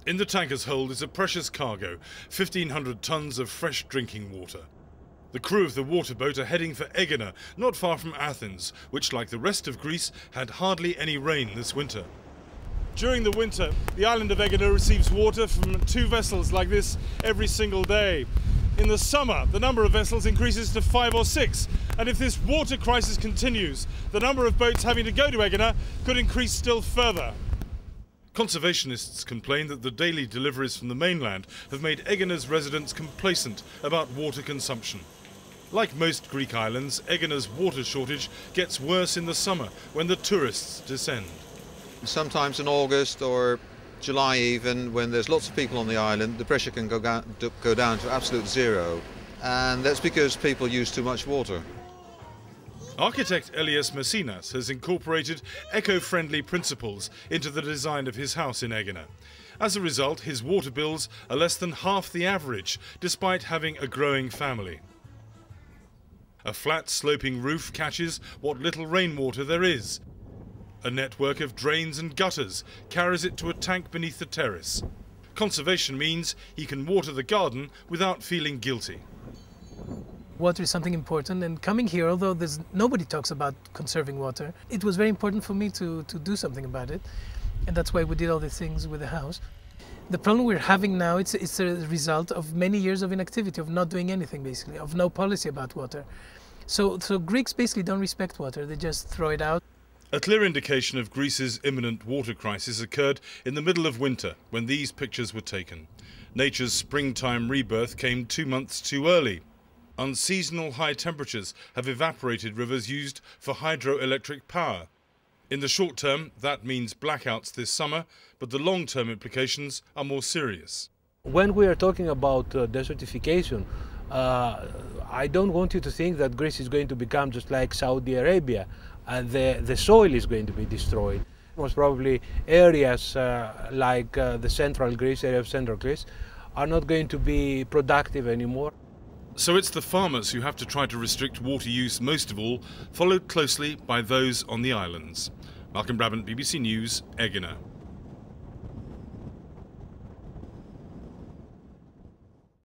In the tanker's hold is a precious cargo, 1,500 tons of fresh drinking water. The crew of the water boat are heading for Aegina, not far from Athens, which, like the rest of Greece, had hardly any rain this winter. During the winter, the island of Aegina receives water from 2 vessels like this every single day. In the summer, the number of vessels increases to 5 or 6, and if this water crisis continues, the number of boats having to go to Aegina could increase still further. Conservationists complain that the daily deliveries from the mainland have made Aegina's residents complacent about water consumption. Like most Greek islands, Aegina's water shortage gets worse in the summer when the tourists descend. Sometimes in August or July even, when there's lots of people on the island, the pressure can go down to absolute zero. And that's because people use too much water. Architect Elias Messinas has incorporated eco-friendly principles into the design of his house in Aegina. As a result, his water bills are less than half the average, despite having a growing family. A flat sloping roof catches what little rainwater there is. A network of drains and gutters carries it to a tank beneath the terrace. Conservation means he can water the garden without feeling guilty. Water is something important, and coming here, although nobody talks about conserving water, it was very important for me to do something about it, and that's why we did all these things with the house. The problem we're having now, it's a result of many years of inactivity, of not doing anything basically, of no policy about water. So Greeks basically don't respect water, they just throw it out. A clear indication of Greece's imminent water crisis occurred in the middle of winter when these pictures were taken. Nature's springtime rebirth came 2 months too early. Unseasonal high temperatures have evaporated rivers used for hydroelectric power. In the short term, that means blackouts this summer, but the long-term implications are more serious. When we are talking about desertification, I don't want you to think that Greece is going to become just like Saudi Arabia, and the soil is going to be destroyed. Most probably areas like the central Greece, area of central Greece, are not going to be productive anymore. So it's the farmers who have to try to restrict water use most of all, followed closely by those on the islands. Malcolm Brabant, BBC News, Aegina.